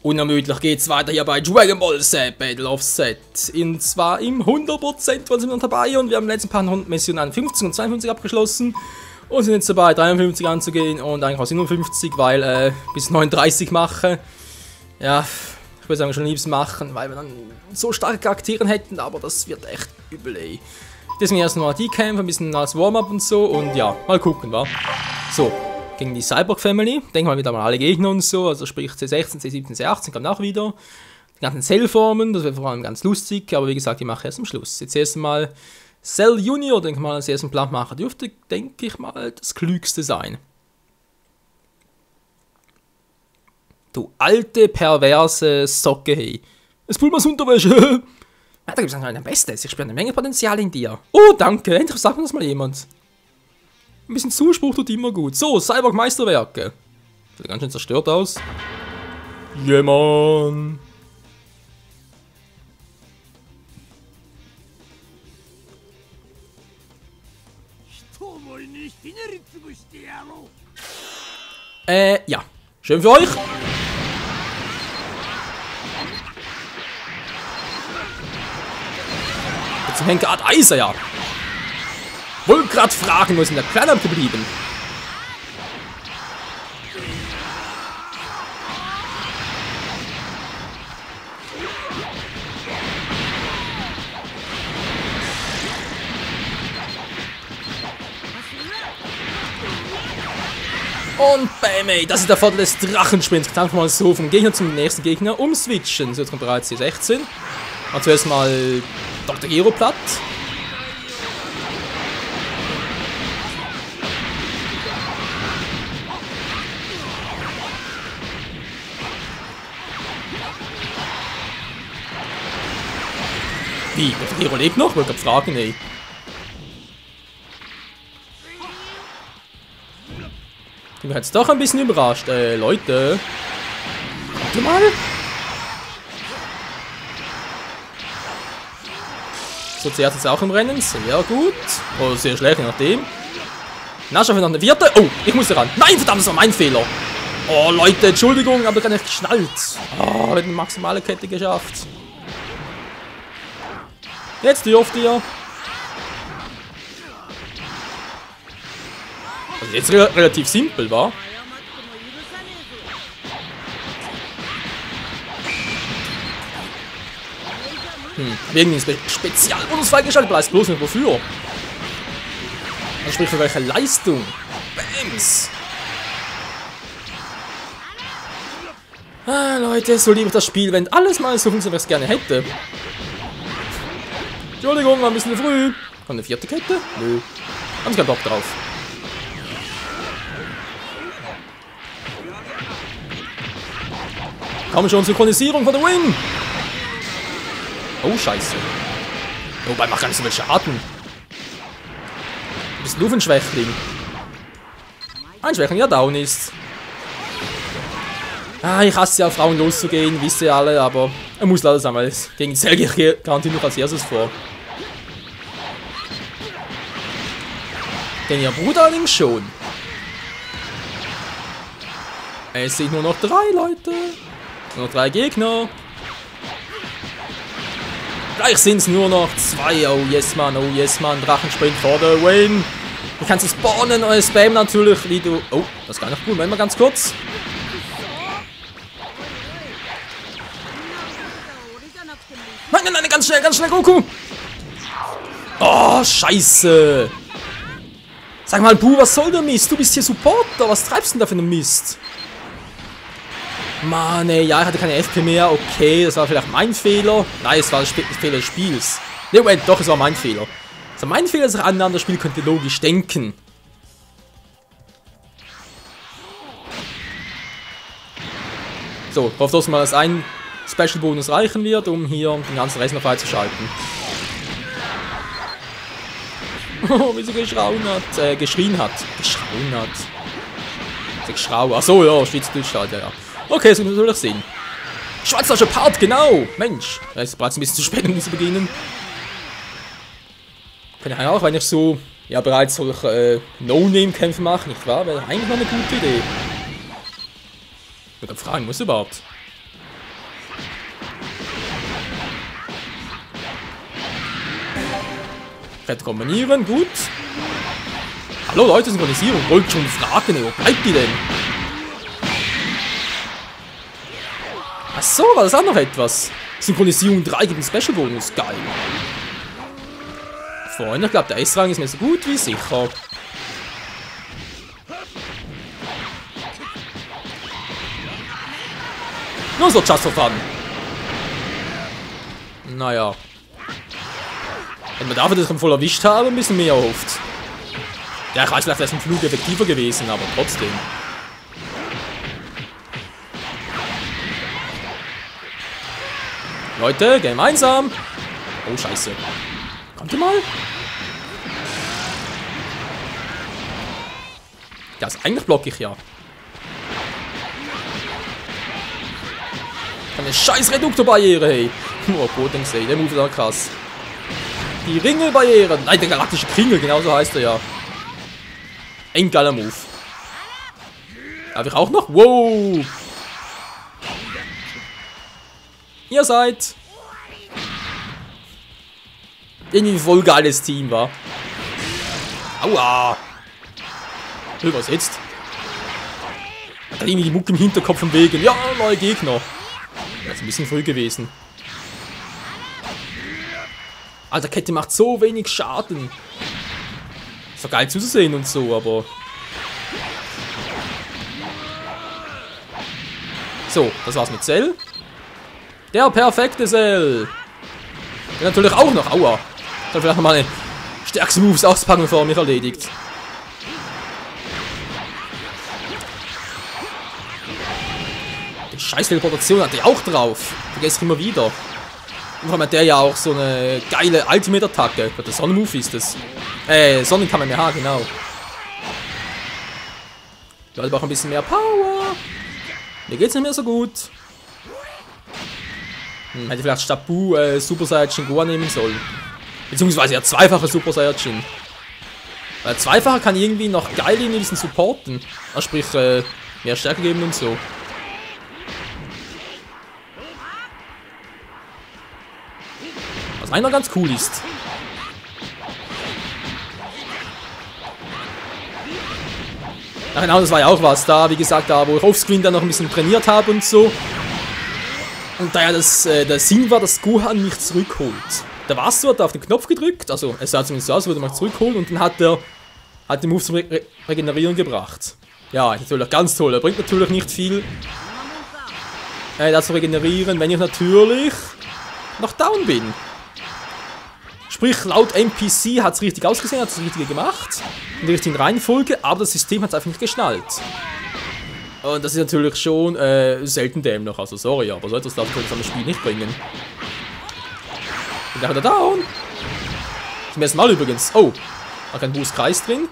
Unermüdlich geht's weiter hier bei Dragon Ball Z Battle of Z. Und zwar im 100% sind wir noch dabei und wir haben letzten paar Missionen an 50 und 52 abgeschlossen. Und sind jetzt dabei 53 anzugehen und eigentlich auch 57, weil bis 39 machen. Ja, ich würde sagen schon liebsten machen, weil wir dann so starke Charaktere hätten, aber das wird echt übel, ey. Deswegen erstmal die Kämpfe, ein bisschen als Warm-up und so und ja, mal gucken, wa? So. Gegen die Cyborg Family. Denken wir wieder mal alle Gegner und so. Also sprich C16, C17, C18 kommt auch wieder. Die ganzen Cell-Formen, das wäre vor allem ganz lustig. Aber wie gesagt, die mache ich erst am Schluss. Jetzt erst mal Cell Junior, denke ich mal, als ersten Plan machen. Dürfte, denke ich mal, das Klügste sein. Du alte, perverse Socke, hey. Es pullt mal Unterwäsche. Ja, da gibt es ein Bestes. Ich spüre eine Menge Potenzial in dir. Oh, danke. Endlich sagt mir das mal jemand. Ein bisschen Zuspruch tut immer gut. So, Cyborg Meisterwerke. Sieht ganz schön zerstört aus. Yeah, Mann. Ja. Schön für euch. Jetzt zum Henker Art Eiser, ja. Wollte gerade fragen, wo ist denn der Kleiner geblieben? Und bam, ey, das ist der Vorteil des Drachensprints. Ich kann einfach mal so vom Gegner zum nächsten Gegner umswitchen. So, jetzt kommt bereits C16. Und zuerst mal Dr. Gero platt. Wie? Der Hero lebt noch? Wollte ich fragen, ey. Ich bin jetzt doch ein bisschen überrascht. Leute. Warte mal. So, zuerst ist auch im Rennen. Sehr gut. Oder sehr schlecht, je nachdem. Na, schaffen wir noch eine vierte. Oh, ich musste ran. Nein, verdammt, das war mein Fehler. Oh, Leute, Entschuldigung, aber ich habe nicht geschnallt. Oh, mit einer maximale Kette geschafft. Jetzt dürft ihr. Also jetzt relativ simpel, wa? Wegen den Spezialbonus freigeschaltet, weiß bloß nicht wofür. Also sprich für welche Leistung. Bams. Ah, Leute, so liebe ich das Spiel, wenn alles mal so funktioniert, wie ich es gerne hätte. Entschuldigung, war ein bisschen früh. Kommt eine vierte Kette? Nö. Haben Sie keinen Bock drauf. Komm schon, Synchronisierung von der Wing. Oh, scheiße. Wobei, macht gar nicht so viel Schaden. Du bist nur ein Schwächling. Ein Schwächling, der down ist. Ah, ich hasse ja, Frauen loszugehen, wisst ihr alle, aber er muss leider sein, weil gegen Cell gehe ich garantiert noch als erstes vor. Denn ihr Bruder allerdings schon. Es sind nur noch 3 Leute. Nur noch 3 Gegner. Gleich sind es nur noch 2. Oh yes, man, oh yes, man. Drachensprint for the win. Du kannst es spawnen oder spammen natürlich, wie du. Oh, das ist gar nicht gut. Moment mal ganz kurz. Nein, nein, nein, ganz schnell, Goku. Oh, scheiße. Sag mal, Bu, was soll der Mist? Du bist hier Supporter. Was treibst du denn da für einen Mist? Mann, ey, ja, ich hatte keine FP mehr. Okay, das war vielleicht mein Fehler. Nein, es war der Fehler des Spiels. Ne, Moment, doch, es war mein Fehler. Es war mein Fehler, dass ich annahme, das Spiel könnte logisch denken. So, ich hoffe, dass mal das ein Special-Bonus reichen wird, um hier den ganzen Rest noch freizuschalten. Oh, wie sie geschrien hat. Geschrien hat. Achso, ja, Schweizerdeutsch halt, ja. Okay, das muss man natürlich sehen. Schwarzdeutscher Part, genau! Mensch, da ist bereits ein bisschen zu spät, um zu beginnen. Kann ich auch, wenn ich so, ja, bereits solche No-Name-Kämpfe mache, nicht wahr? Wäre eigentlich noch eine gute Idee. Ich würde fragen, muss überhaupt. Kette kombinieren, gut. Hallo Leute, Synchronisierung. Wollt schon fragen, wo bleibt die denn? Achso, war das auch noch etwas? Synchronisierung 3 gibt einen Special-Bonus. Geil. Freunde, ich glaube, der S-Rang ist mir so gut wie sicher. Nur so, just for fun. Naja. Wenn wir dafür, dass ich ihn voll erwischt habe, ein bisschen mehr erhofft. Ja, ich weiß, vielleicht wäre es im Flug effektiver gewesen, aber trotzdem. Leute, gemeinsam. Oh, scheiße. Kommt ihr mal? Ja, also eigentlich blocke ich ja. Eine scheiß Reduktorbarriere, hey. Oh, Potensee, der Move ist auch krass. Die Ringelbarriere. Nein, der galaktische Kringel, genau so heißt er ja. Ein geiler Move. Darf ich auch noch? Wow. Ihr seid irgendwie ein voll geiles Team, war. Aua. Was jetzt? Hat er irgendwie die Mucke im Hinterkopf vom Wegen. Ja, neue Gegner. Das ist ein bisschen früh gewesen. Alter, Kette macht so wenig Schaden. Ist doch geil zuzusehen und so, aber... So, das war's mit Cell. Der perfekte Cell. Der natürlich auch noch. Aua. Ich soll vielleicht noch mal eine stärkste Moves auspacken, bevor er mich erledigt. Die scheiß Teleportation hat er auch drauf. Vergesse ich immer wieder. Und vor allem hat der ja auch so eine geile Ultimate-Attacke. Der Sonnenmove ist das. Sonnenkamehameha, genau. Der hat aber auch ein bisschen mehr Power. Mir geht's nicht mehr so gut. Hätte vielleicht statt Bu Super Saiyajin Goa nehmen sollen. Beziehungsweise ja zweifache Super Saiyajin. Weil zweifacher kann irgendwie noch geil in diesen supporten. Also sprich, mehr Stärke geben und so. Was einer ganz cool ist. Ach genau, das war ja auch was da, wie gesagt, da wo ich offscreen dann noch ein bisschen trainiert habe und so. Und da ja der Sinn war, dass Gohan mich zurückholt. Der Wasser hat auf den Knopf gedrückt, also es sah zumindest so aus, würde mich zurückholen und dann hat den Move zum Regenerieren gebracht. Ja, natürlich ganz toll. Er bringt natürlich nicht viel das zu regenerieren, wenn ich natürlich noch down bin. Sprich, laut NPC hat es richtig ausgesehen, hat es das Richtige gemacht, in der richtigen Reihenfolge, aber das System hat es einfach nicht geschnallt. Und das ist natürlich schon selten dämlich, also sorry, aber so etwas darf ich am Spiel nicht bringen. Und der hat er down. Zum ersten Mal übrigens. Oh, da kein Boost-Kreis drin.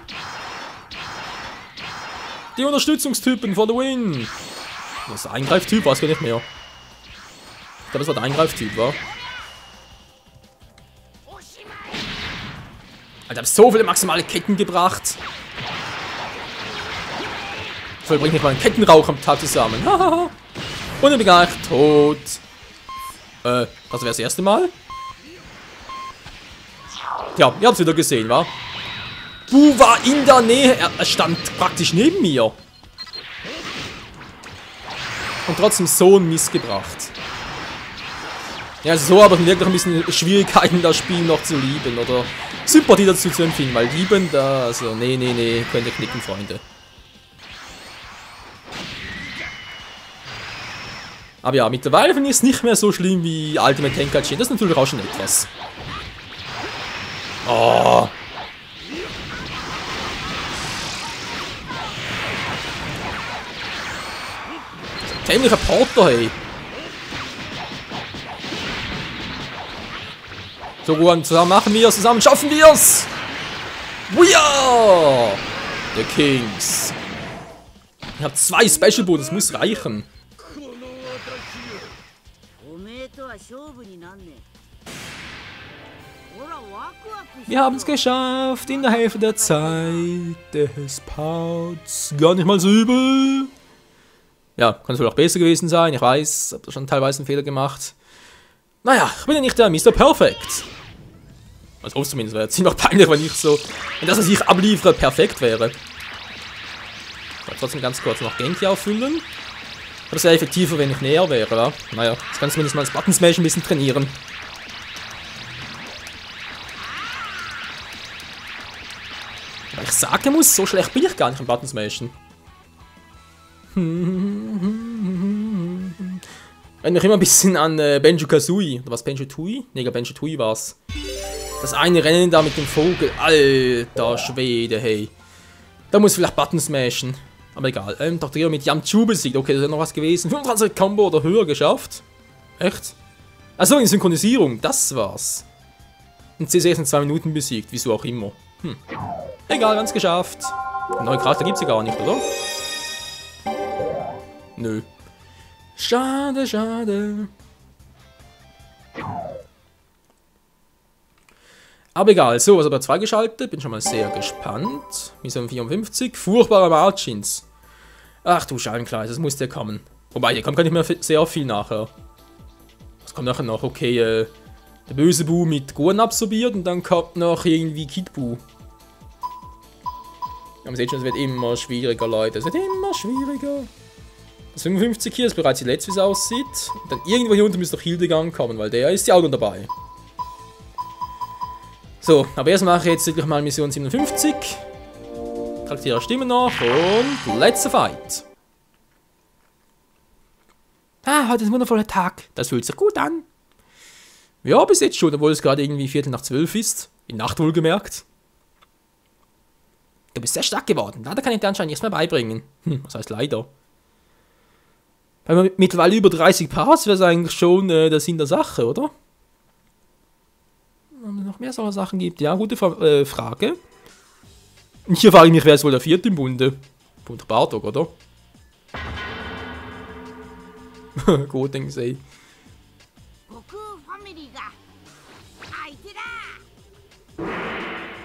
Die Unterstützungstypen for the win. Das ist der Eingreiftyp, weiß gar nicht mehr. Ich glaube, das war der Eingreiftyp, war. Alter, ich hab so viele maximale Ketten gebracht. Ich vollbringe nicht mal einen Kettenrauch am Tag zusammen. Und ich bin gleich tot. Das wäre das erste Mal. Ja, ihr habt es wieder gesehen, wa? Bu war in der Nähe. Er stand praktisch neben mir. Und trotzdem so ein Mist gebracht. Ja, also so habe ich wirklich ein bisschen Schwierigkeiten, das Spiel noch zu lieben. Oder Sympathie dazu zu empfinden. Weil lieben, da, also, nee, könnt ihr knicken, Freunde. Aber ja, mittlerweile finde ich es nicht mehr so schlimm wie Ultimate Tenkaichi. Das ist natürlich auch schon etwas. Oh. Dämlicher Porter, hey. So, Ruan, zusammen machen wir es, zusammen schaffen wir es. We are the Kings. Ich habe 2 Special Bonus, das muss reichen. Wir haben es geschafft in der Hälfte der Zeit des Parts. Gar nicht mal so übel. Ja, kann es wohl auch besser gewesen sein. Ich weiß, hab da schon teilweise einen Fehler gemacht. Naja, ich bin ja nicht der Mr. Perfect. Also hoffe zumindest, wäre ziemlich peinlich, wenn ich so, wenn das, was ich abliefere, perfekt wäre. Ich werde trotzdem ganz kurz noch Genki auffüllen. Aber es wäre effektiver, wenn ich näher wäre, ja? Naja, jetzt kann ich zumindest mal das Button Smash ein bisschen trainieren. Aber ich sagen muss, so schlecht bin ich gar nicht im Button Smashen. Erinnert mich immer ein bisschen an Banjo-Kazooie. Oder was, Banjo-Tooie? Ne, Banjo-Tooie war's. Das eine Rennen da mit dem Vogel. Alter Schwede, hey. Da muss ich vielleicht Button smashen. Aber egal. Dr. Geo mit Yamchu besiegt. Okay, das ist ja noch was gewesen. 25 Combo oder höher geschafft. Echt? Achso, in Synchronisierung. Das war's. Und C6 in 2 Minuten besiegt. Wieso auch immer. Egal, ganz geschafft. Einen neuen Charakter gibt's ja gar nicht, oder? Nö. Schade, schade. Aber egal, so, was aber 2 geschaltet, bin schon mal sehr gespannt. Mission 54, furchtbare Margins. Ach du Scheibenkleid, das muss ja kommen. Wobei, hier kommt gar nicht mehr sehr viel nachher. Was kommt nachher noch? Okay, der böse Bu mit Gohan absorbiert und dann kommt noch irgendwie Kid Bu. Aber man sieht schon, es wird immer schwieriger, Leute. Es wird immer schwieriger. Das 55 hier ist bereits die letzte, wie es aussieht. Und dann irgendwo hier unten müsste doch Hildegard kommen, weil der ist ja auch noch dabei. So, aber erst mache ich jetzt wirklich mal Mission 57. Charaktere stimmen noch und letzter Fight. Ah, heute ist ein wundervoller Tag. Das fühlt sich gut an. Ja, bis jetzt schon, obwohl es gerade irgendwie 11:45 ist. In Nacht wohlgemerkt. Du bist sehr stark geworden. Leider kann ich dir anscheinend nichts mehr beibringen. Was heißt leider? Wenn man mittlerweile über 30 Parts wäre es eigentlich schon der Sinn der Sache, oder? Ob es noch mehr solcher Sachen gibt? Ja, gute Frage. Und hier frage ich mich, wer ist wohl der 4. im Bunde? Bunter Bartok, oder? Gut, denke ich.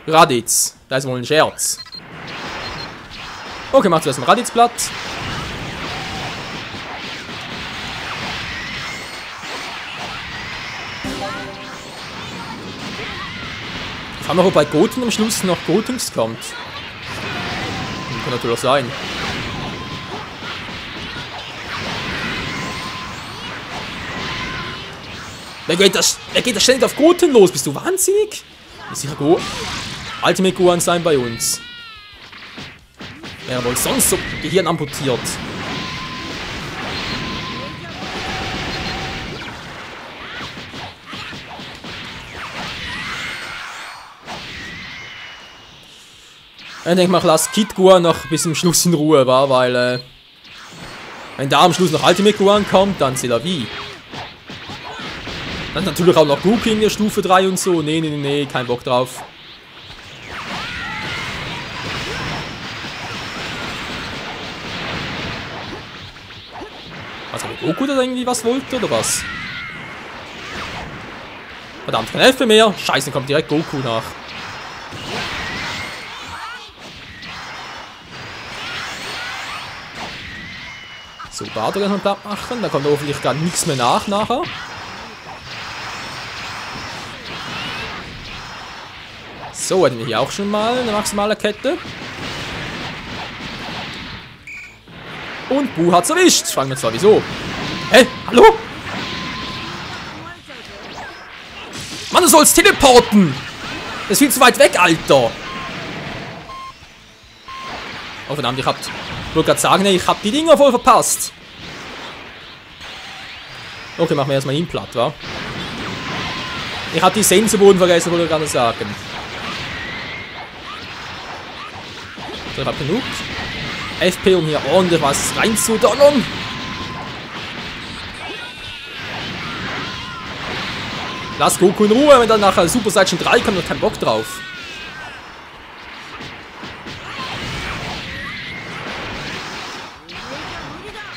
Raditz. Da ist wohl ein Scherz. Okay, mach zuerst ein Raditz platt. Ich frage mich, ob bei Goten am Schluss noch Gotings kommt. Kann natürlich auch sein. Wer geht das ständig auf Goten los? Bist du wahnsinnig? Ist sicher Ultimate Gohan sein bei uns. Wer wohl sonst so Gehirn amputiert? Ich denke mal, ich lasse Kid Gohan noch bis zum Schluss in Ruhe, weil wenn da am Schluss noch Ultimate Gohan kommt, dann c'est la vie. Dann natürlich auch noch Goku in der Stufe 3 und so. Nee, kein Bock drauf. Also Goku da irgendwie was wollte, oder was? Verdammt, kein Elfe mehr. Scheiße, kommt direkt Goku nach. So, Bartok erstmal platt machen. Da kommt hoffentlich gar nichts mehr nachher. So, hätten wir hier auch schon mal eine maximale Kette. Und Bu hat's erwischt. Fragen wir zwar wieso. Hä? Hallo? Mann, du sollst teleporten! Das ist viel zu weit weg, Alter! Oh verdammt, ich wollte gerade sagen, ich hab die Dinger voll verpasst. Okay, machen wir erstmal ihn platt, wa? Ich hab die Sensoboden vergessen, wollte ich gerade sagen. So, ich hab genug FP, um hier ordentlich was reinzudonnern. Lass Goku in Ruhe, wenn dann nachher Super Saiyan 3 kommt, hat keinen Bock drauf.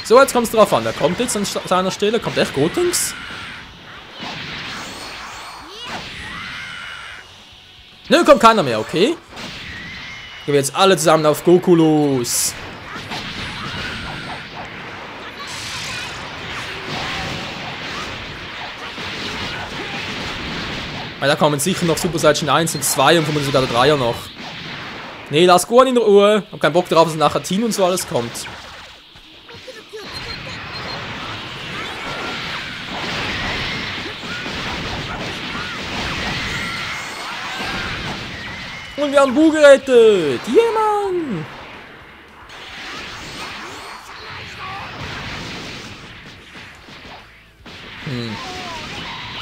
So, jetzt kommt es drauf an. Der kommt jetzt an seiner Stelle. Kommt echt Gotings? Nö, kommt keiner mehr, okay. Gehen wir jetzt alle zusammen auf Goku los. Weil da kommen sicher noch Super Saiyan 1 und 2 und vermutlich sogar der 3er noch. Nee, lass Gohan in Ruhe. Hab keinen Bock darauf, dass nachher Teen und so alles kommt. Und wir haben Buu gerettet! Yeah, Mann!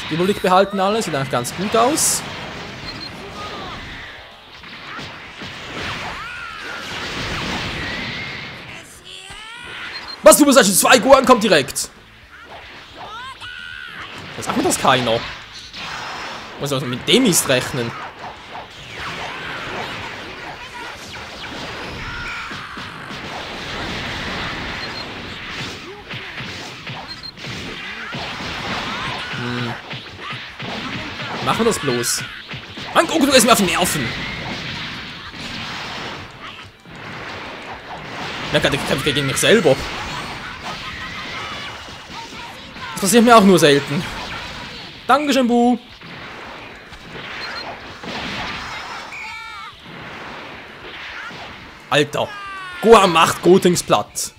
Überblick behalten alles, sieht eigentlich ganz gut aus. Was, Super Saiyan 2 Gohan kommt direkt! Jetzt sagt mir das keiner. Muss also mit dem Mist rechnen. Machen wir das bloß. Mann, Goku, du gehst mir auf die Nerven. Ja, der kämpft gegen mich selber. Das passiert mir auch nur selten. Dankeschön, Buu. Alter. Gohan macht Gotings platt.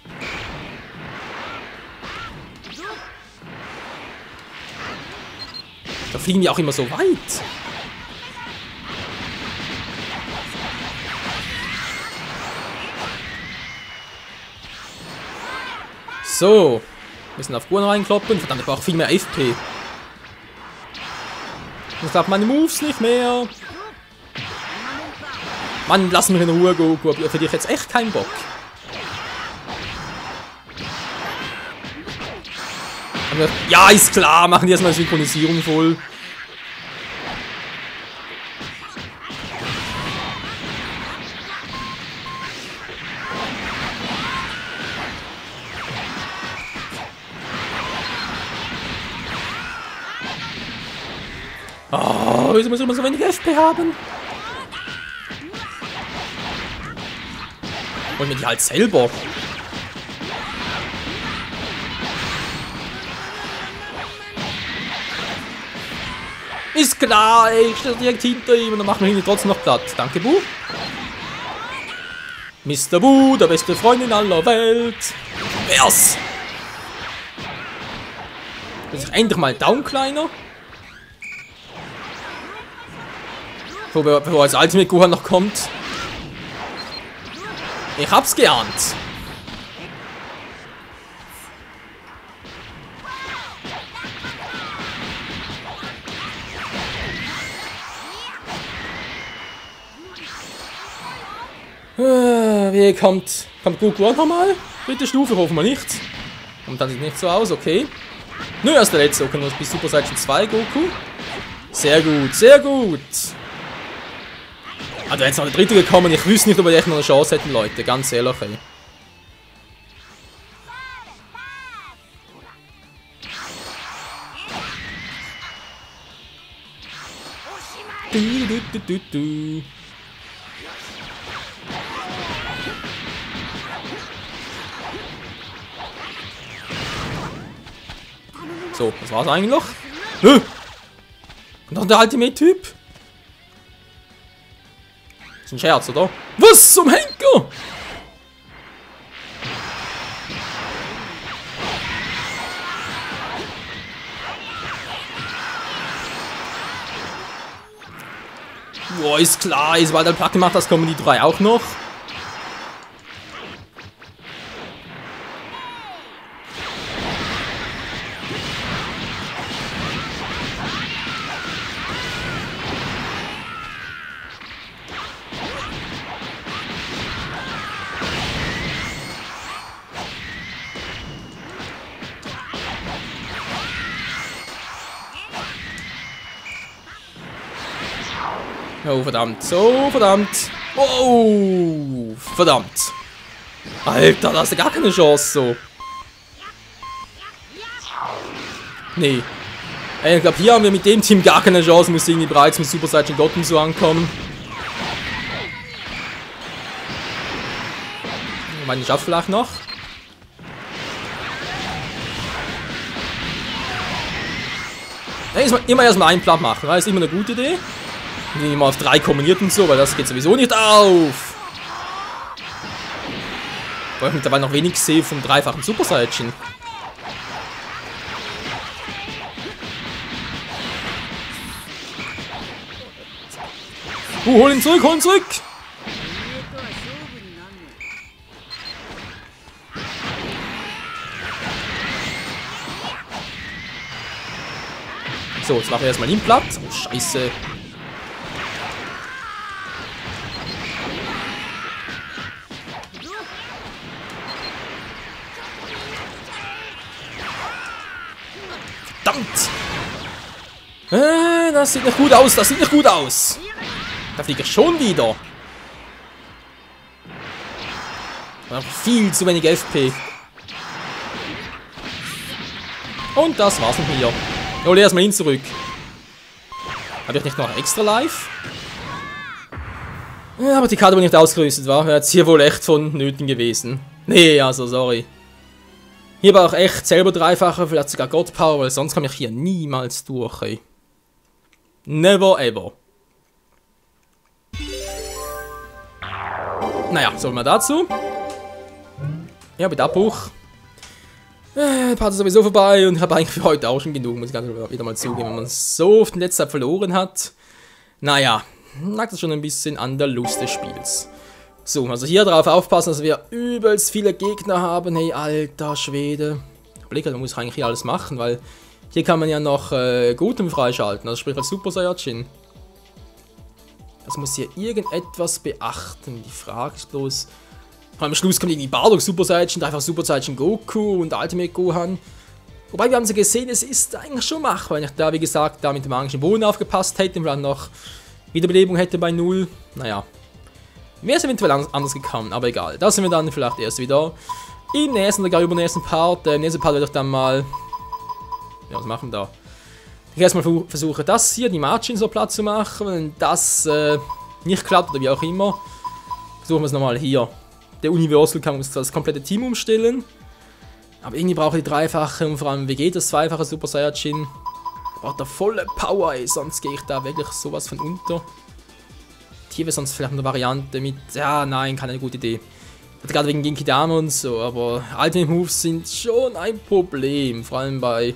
Da fliegen die auch immer so weit. So. Wir müssen auf Gohan reinkloppen. Verdammt, ich brauche viel mehr FP. Ich glaube, meine Moves nicht mehr. Mann, lass mich in Ruhe, Goku. Für dich jetzt echt keinen Bock. Ja, ist klar. Machen die erstmal Synchronisierung voll. Oh, wieso muss ich immer so wenig FP haben? Wollen wir die halt selber? Ist klar, ey, ich stehe direkt hinter ihm und dann machen wir ihn trotzdem noch platt. Danke, Buu. Mr. Buu, der beste Freund in aller Welt. Wer's? Ist endlich mal down, Kleiner. Bevor als Ultimate Gohan noch kommt. Ich hab's geahnt. Wie kommt Goku auch nochmal? Dritte Stufe, hoffen wir nicht. Und dann sieht nicht so aus, okay. Nö, erst der letzte, okay, nur bis Super Saiyan 2 Goku. Sehr gut, sehr gut. Also wenn jetzt noch der dritte gekommen, ich wüsste nicht, ob wir echt noch eine Chance hätten, Leute, ganz ehrlich, ey. So, das war's eigentlich noch. Und noch der Ultimate-Typ. Ist ein Scherz, oder? Was zum Henker? Boah, ist klar, sobald er platt gemacht hat, kommen die drei auch noch. Oh, verdammt. So, verdammt. Oh, verdammt. Alter, da hast du gar keine Chance, so. Nee. Ich glaube, hier haben wir mit dem Team gar keine Chance. Muss irgendwie bereits mit Super Saiyan Goten so ankommen. Ich meine, ich schaffe vielleicht noch. Immer erstmal einen platt machen, das ist immer eine gute Idee. Nicht immer auf 3 kombiniert und so, weil das geht sowieso nicht auf. Weil ich mittlerweile noch wenig sehe vom dreifachen Super Saiyajin. Hol ihn zurück, hol ihn zurück! So, jetzt machen wir erstmal ihn platt. Oh, Scheiße. Verdammt! Das sieht nicht gut aus, das sieht nicht gut aus. Da fliege ich schon wieder. Viel zu wenig FP. Und das war's mit mir. Hol erstmal ihn zurück. Habe ich nicht noch extra live? Ja, aber die Karte wurde nicht ausgerüstet, war. Wäre jetzt hier wohl echt von Nöten gewesen. Nee, also sorry. Hier war auch echt selber dreifacher, vielleicht sogar God Power, weil sonst komme ich hier niemals durch, ey. Never ever. Naja, so mal dazu. Ja, mit Abbruch. Der Part ist sowieso vorbei und ich habe eigentlich für heute auch schon genug, muss ich ganz wieder mal zugeben, wenn man so oft in letzter Zeit verloren hat. Naja, lag das schon ein bisschen an der Lust des Spiels. So, also hier drauf aufpassen, dass wir übelst viele Gegner haben. Hey, alter Schwede. Blick, da muss ich eigentlich hier alles machen, weil hier kann man ja noch Gutem freischalten, also sprich als Super Saiyajin. Das muss hier irgendetwas beachten. Die Frage ist bloß... Am Schluss kommt irgendwie Bardock Super Saiyajin, einfach Super Saiyajin Goku und Ultimate Gohan. Wobei wir haben sie gesehen, es ist eigentlich schon machbar, wenn ich da, wie gesagt, da mit dem magischen Boden aufgepasst hätte und dann noch Wiederbelebung hätte bei 0. Naja. Wäre es eventuell anders gekommen, aber egal. Da sind wir dann vielleicht erst wieder im nächsten oder gar übernächsten Part. Im nächsten Part werde ich dann mal... Ja, was machen wir da? Ich erstmal versuche das hier, die Margin so platt zu machen. Wenn das nicht klappt oder wie auch immer, versuchen wir es nochmal hier. Der Universal kann uns das komplette Team umstellen. Aber irgendwie brauche ich die dreifache und vor allem Vegetas zweifache Super Saiyajin. Braucht da volle Power, ey, sonst gehe ich da wirklich sowas von unter. Hier wäre sonst vielleicht eine Variante mit, ja, nein, keine gute Idee. Gerade wegen Genki Dama und so, aber Ultimate Moves sind schon ein Problem. Vor allem bei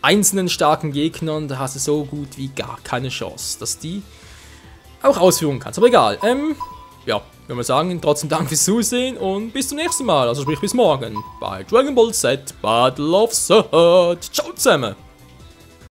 einzelnen starken Gegnern, da hast du so gut wie gar keine Chance, dass die auch ausführen kannst. Aber egal, ja, würde mal sagen, trotzdem Dank fürs Zusehen und bis zum nächsten Mal, also sprich bis morgen bei Dragon Ball Z Battle of Zerd. Ciao zusammen!